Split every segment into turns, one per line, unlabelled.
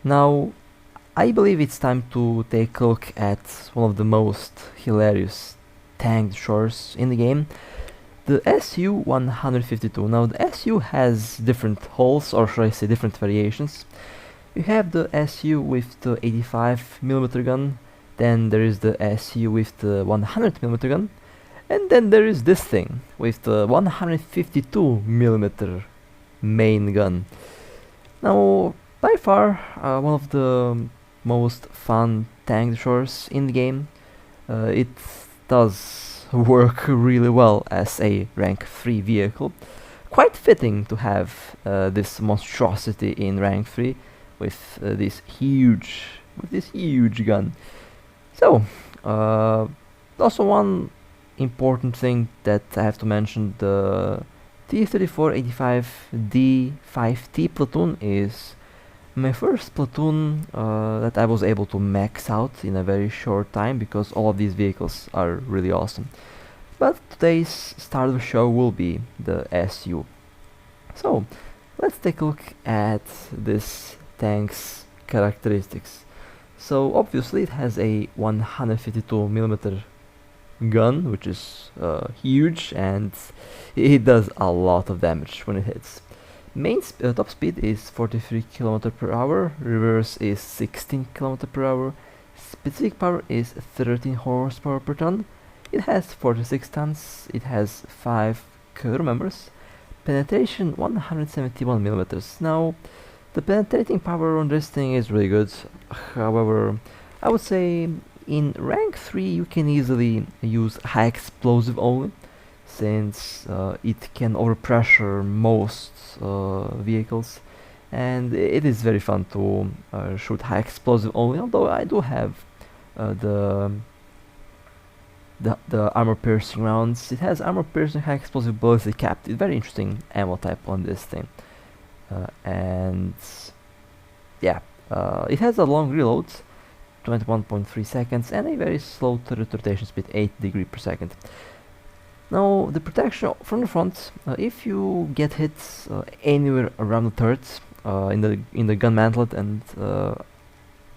Now, I believe it's time to take a look at one of the most hilarious tank destroyers in the game, the SU-152. Now, the SU has different hulls, or should I say different variations. You have the SU with the 85mm gun, then there is the SU with the 100mm gun, and then there is this thing with the 152mm main gun. Now, by far, one of the most fun tank destroyers in the game. It does work really well as a rank 3 vehicle. Quite fitting to have this monstrosity in rank 3 with this huge gun. So, also one important thing that I have to mention, the T-34-85D5T platoon is my first platoon that I was able to max out in a very short time, because all of these vehicles are really awesome. But today's start of the show will be the SU. So let's take a look at this tank's characteristics. So obviously it has a 152mm gun, which is huge, and it does a lot of damage when it hits. Main top speed is 43 km per hour, reverse is 16 km per hour, specific power is 13 horsepower per ton, it has 46 tons, it has 5 crew members, penetration 171mm. Now, the penetrating power on this thing is really good. However, I would say in rank 3 you can easily use high explosive only, since it can overpressure most vehicles, and it is very fun to shoot high explosive only, although I do have the armor piercing rounds. It has armor piercing, high explosive, ballistic capped. It's very interesting ammo type on this thing, and yeah, it has a long reload, 21.3 seconds, and a very slow turret rotation speed, 8 degrees per second. Now, the protection from the front, if you get hit anywhere around the turret, in the gun mantlet and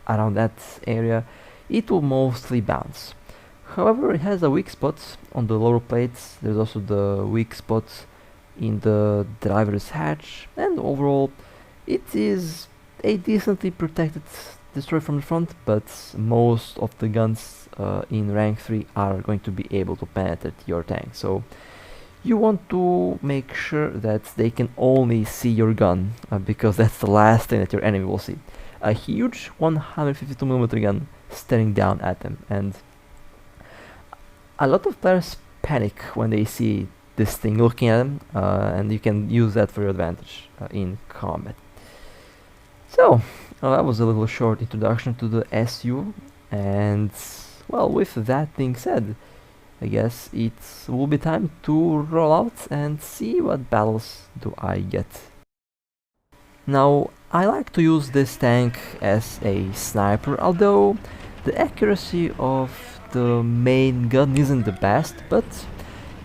around that area, it will mostly bounce. However, it has a weak spot on the lower plates. There's also the weak spot in the driver's hatch, and overall it is a decently protected destroyer from the front, but most of the guns in rank 3 are going to be able to penetrate your tank, so you want to make sure that they can only see your gun, because that's the last thing that your enemy will see. A huge 152mm gun staring down at them, and a lot of players panic when they see this thing looking at them, and you can use that for your advantage in combat. So, that was a little short introduction to the SU, and well, with that being said, I guess it will be time to roll out and see what battles do I get. Now, I like to use this tank as a sniper, although the accuracy of the main gun isn't the best, but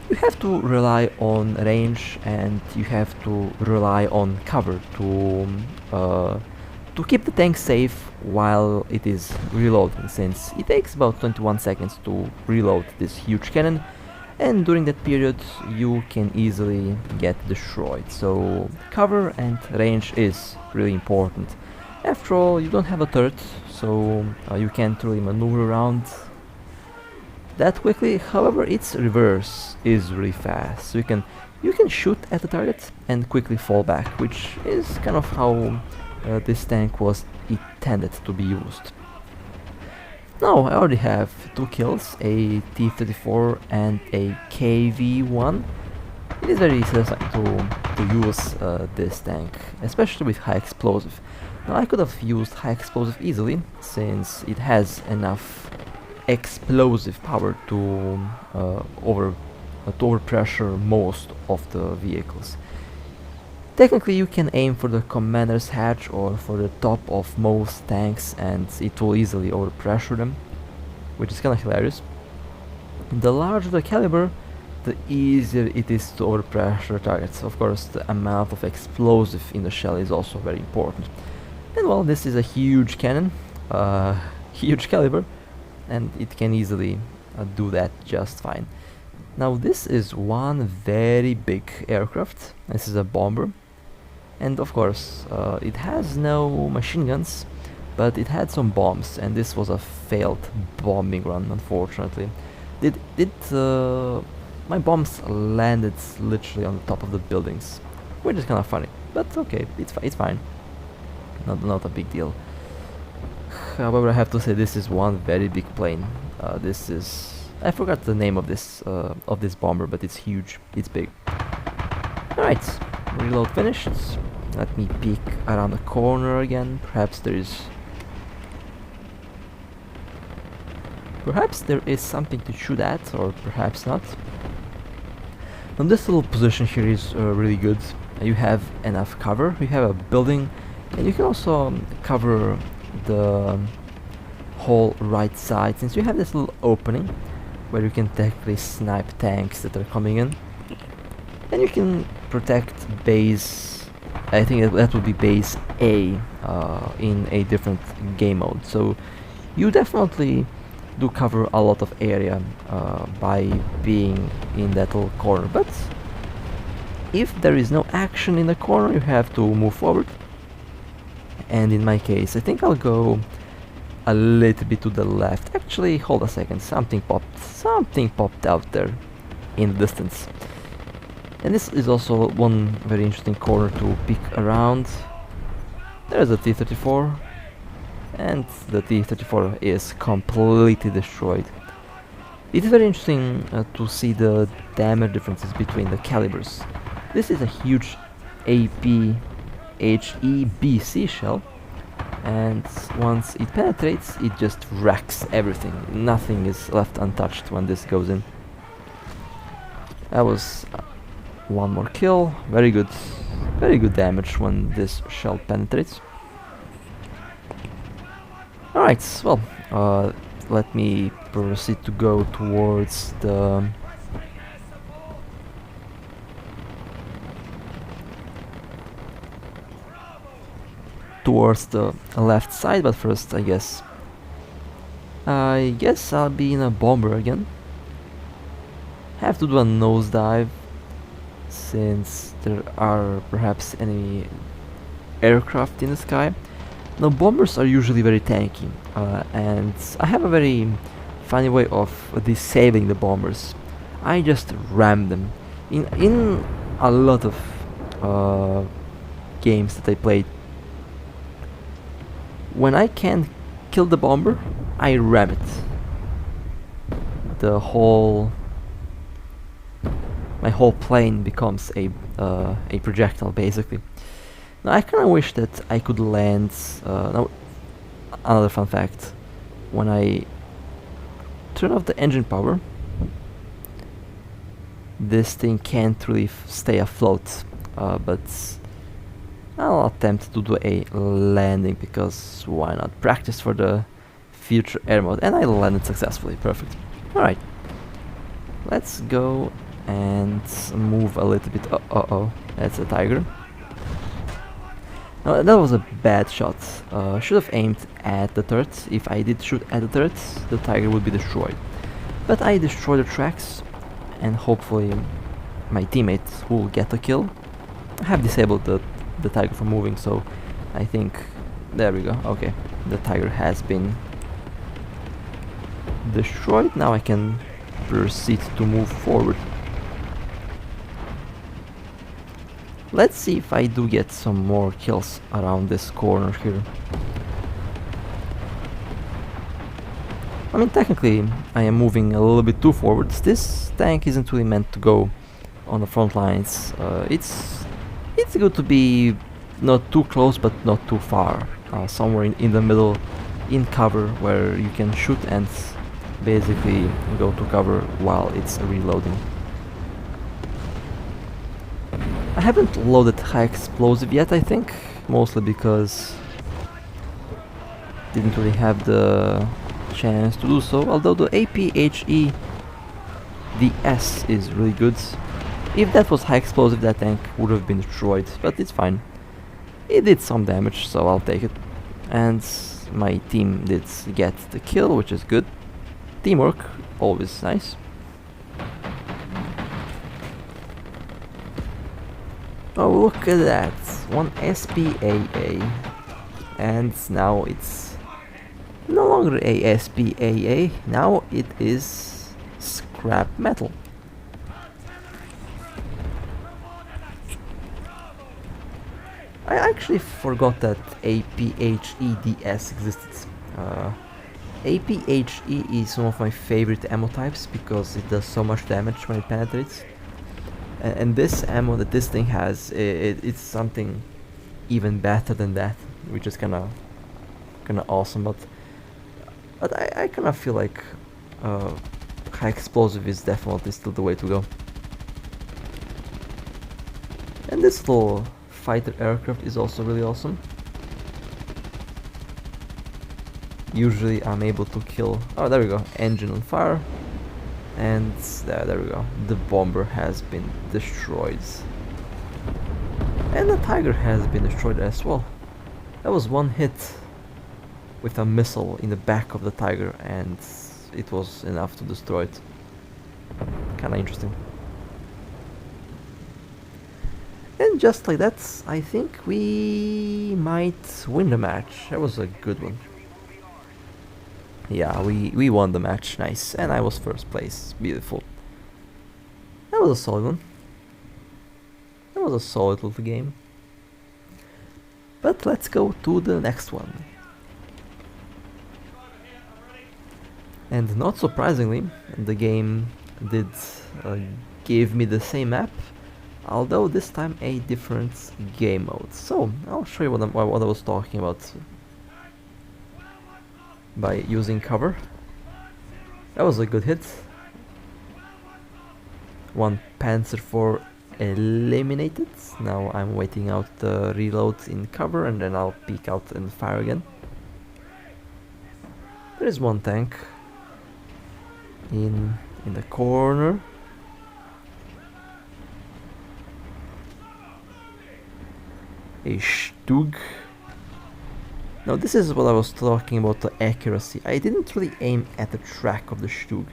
you have to rely on range and you have to rely on cover to keep the tank safe while it is reloading, since it takes about 21 seconds to reload this huge cannon, and during that period you can easily get destroyed. So cover and range is really important. After all, you don't have a turret, so you can't really maneuver around that quickly. However, its reverse is really fast, so you can shoot at the target and quickly fall back, which is kind of how this tank was intended to be used. Now, I already have 2 kills, a T-34 and a KV-1. It is very easy to use this tank, especially with high explosive. Now, I could have used high explosive easily, since it has enough explosive power to overpressure most of the vehicles. Technically, you can aim for the commander's hatch or for the top of most tanks, and it will easily overpressure them, which is kinda hilarious. The larger the caliber, the easier it is to overpressure targets. Of course, the amount of explosive in the shell is also very important. And well, this is a huge cannon, huge caliber, and it can easily do that just fine. Now this is one very big aircraft. This is a bomber, and of course it has no machine guns, but it had some bombs, and this was a failed bombing run, unfortunately. My bombs landed literally on the top of the buildings, which is kind of funny, but okay, it's fine. Not a big deal. However, I have to say this is one very big plane. This is, I forgot the name of this bomber, but it's huge. It's big. Alright, reload finished. Let me peek around the corner again. Perhaps there is something to shoot at, or perhaps not. Now this little position here is really good. You have enough cover. You have a building, and you can also cover the whole right side, since you have this little opening where you can technically snipe tanks that are coming in, and you can protect base. I think that would be base A in a different game mode. So you definitely do cover a lot of area by being in that little corner, but if there is no action in the corner, you have to move forward. And in my case, I think I'll go a little bit to the left. Actually, hold a second, something popped out there in the distance. And this is also one very interesting corner to peek around. There's a T-34, and the T-34 is completely destroyed. It is very interesting to see the damage differences between the calibers. This is a huge APHEBC shell, and once it penetrates, it just wrecks everything. Nothing is left untouched when this goes in. That was one more kill. Very good damage when this shell penetrates. Alright, well, let me proceed to go towards the left side, but first I guess I'll be in a bomber again. Have to do a nosedive, since there are perhaps any aircraft in the sky. Now bombers are usually very tanky, and I have a very funny way of disabling the bombers. I just ram them. In a lot of games that I played, when I can't kill the bomber, I ram it. My whole plane becomes a projectile, basically. Now I kind of wish that I could land. Now, another fun fact: when I turn off the engine power, this thing can't really stay afloat. But I'll attempt to do a landing, because why not? Practice for the future air mode, and I landed successfully. Perfect. Alright, let's go and move a little bit. Oh, that's a tiger. Now, that was a bad shot. Should have aimed at the turret. If I did shoot at the turret, the tiger would be destroyed. But I destroyed the tracks, and hopefully my teammate will get a kill. I have disabled the tiger from moving, so I think there we go. Okay, the tiger has been destroyed. Now I can proceed to move forward. Let's see if I do get some more kills around this corner here. I mean, technically I am moving a little bit too forwards. This tank isn't really meant to go on the front lines. It's good to be not too close but not too far, somewhere in the middle, in cover, where you can shoot and basically go to cover while it's reloading. I haven't loaded high explosive yet, I think, mostly because didn't really have the chance to do so, although the APHE DS is really good. If that was high explosive, that tank would have been destroyed, but it's fine. It did some damage, so I'll take it. And my team did get the kill, which is good. Teamwork, always nice. Oh, look at that, one SPAA. And now it's no longer a SPAA, now it is scrap metal. I actually forgot that APHEDS existed. APHE is one of my favorite ammo types because it does so much damage when it penetrates. And this ammo that this thing has, it's something even better than that, which is kinda awesome. But I kinda feel like high explosive is definitely still the way to go. And this little fighter aircraft is also really awesome. Usually I'm able to kill... oh, there we go, engine on fire. And there we go, the bomber has been destroyed. And the Tiger has been destroyed as well. That was one hit with a missile in the back of the Tiger and it was enough to destroy it. Kinda interesting. And just like that, I think we might win the match. That was a good one. Yeah, we won the match, nice. And I was first place, beautiful. That was a solid one. That was a solid little game. But let's go to the next one. And not surprisingly, the game did give me the same map, although this time a different game mode. So I'll show you what I was talking about by using cover. That was a good hit. One Panzer IV eliminated. Now I'm waiting out the reload in cover and then I'll peek out and fire again. There is one tank in the corner. A Stug. Now this is what I was talking about, the accuracy. I didn't really aim at the track of the Stug,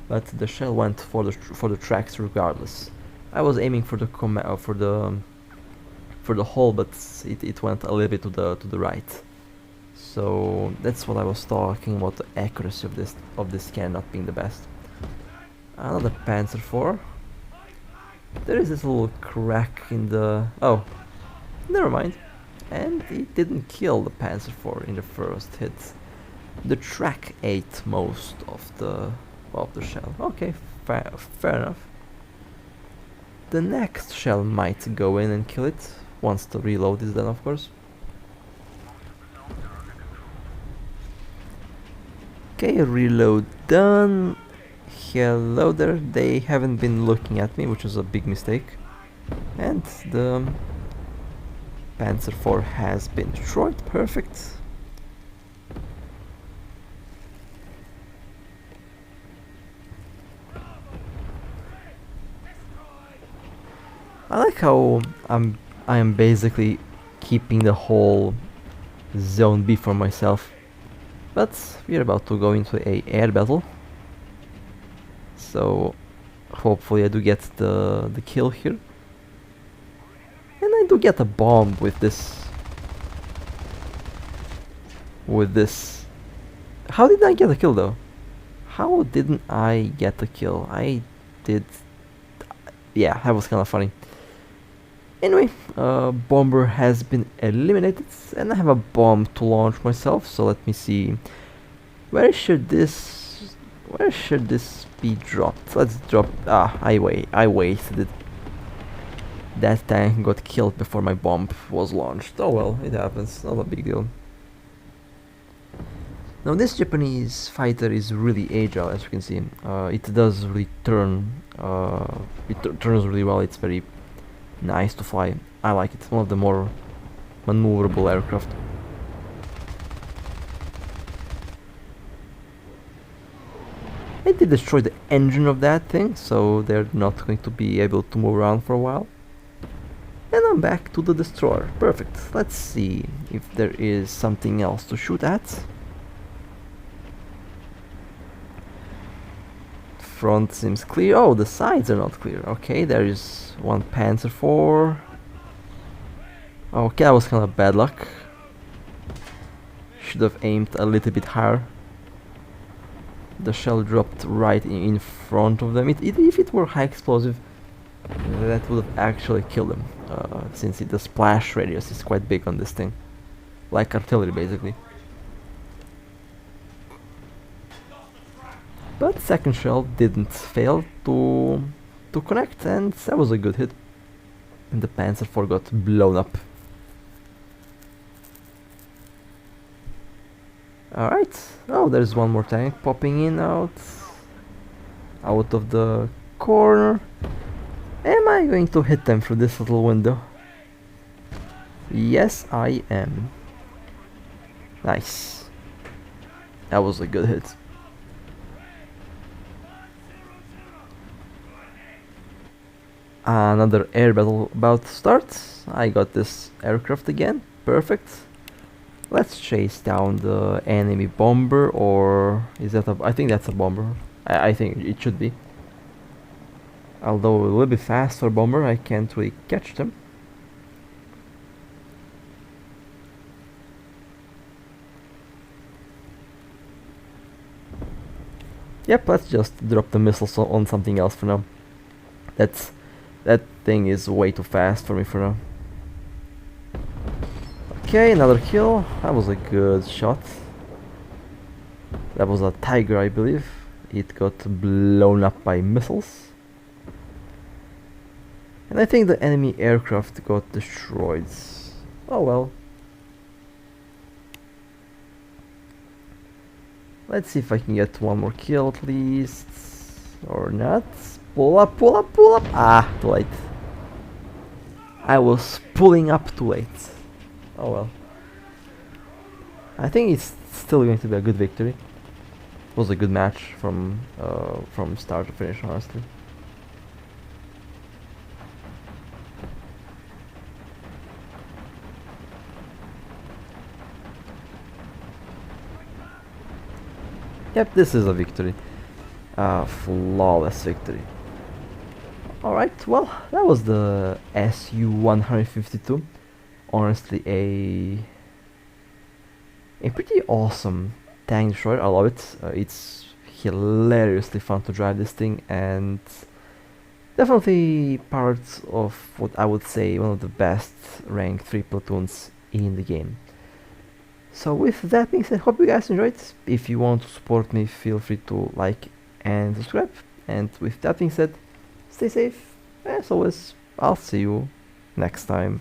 but the shell went for the tracks regardless. I was aiming for the hull, but it went a little bit to the right. So that's what I was talking about, the accuracy of this can not being the best. Another Panzer IV. There is this little crack in the... oh, never mind. And it didn't kill the Panzer IV in the first hit. The track ate most of the shell. Okay, fair enough. The next shell might go in and kill it, once the reload is done, of course. Okay, reload done. Hello there, they haven't been looking at me, which is a big mistake. And the Panzer IV has been destroyed, perfect. I like how I am basically keeping the whole zone B for myself. But we're about to go into a air battle. So hopefully I do get the kill here. And I do get a bomb with this. How did I get a kill though? How didn't I get the kill? I did. Yeah, that was kind of funny. Anyway, bomber has been eliminated and I have a bomb to launch myself, so let me see. Where should this be dropped? Let's drop... ah, I wasted it. That tank got killed before my bomb was launched. Oh well, it happens, not a big deal. Now this Japanese fighter is really agile, as you can see. It does really turn, turns really well. It's very nice to fly. I like it. One of the more maneuverable aircraft. I did destroy the engine of that thing, so they're not going to be able to move around for a while. And come back to the destroyer. Perfect. Let's see if there is something else to shoot at. Front seems clear. Oh, the sides are not clear. Okay, there is one Panzer IV. Okay, that was kind of bad luck. Should have aimed a little bit higher. The shell dropped right in front of them. If it were high explosive, that would have actually killed them, since the splash radius is quite big on this thing, like artillery basically. But second shell didn't fail to connect, and that was a good hit. And the Panzer IV got blown up. Alright, oh, there's one more tank popping in out of the corner. Am I going to hit them through this little window? Yes, I am. Nice. That was a good hit. Another air battle about to start. I got this aircraft again. Perfect. Let's chase down the enemy bomber, or is that a... I think that's a bomber. I think it should be. Although a little bit fast for a bomber, I can't really catch them. Yep, let's just drop the missiles on something else for now. That thing is way too fast for me for now. Okay, another kill. That was a good shot. That was a Tiger, I believe. It got blown up by missiles. And I think the enemy aircraft got destroyed. Oh well. Let's see if I can get one more kill at least. Or not. Pull up, pull up, pull up! Ah, too late. I was pulling up too late. Oh well. I think it's still going to be a good victory. It was a good match from start to finish, honestly. Yep, this is a victory. Flawless victory. Alright, well, that was the SU-152. Honestly, a pretty awesome tank destroyer. I love it. It's hilariously fun to drive this thing, and definitely part of what I would say one of the best rank 3 platoons in the game. So with that being said, hope you guys enjoyed. If you want to support me, feel free to like and subscribe. And with that being said, stay safe. As always, I'll see you next time.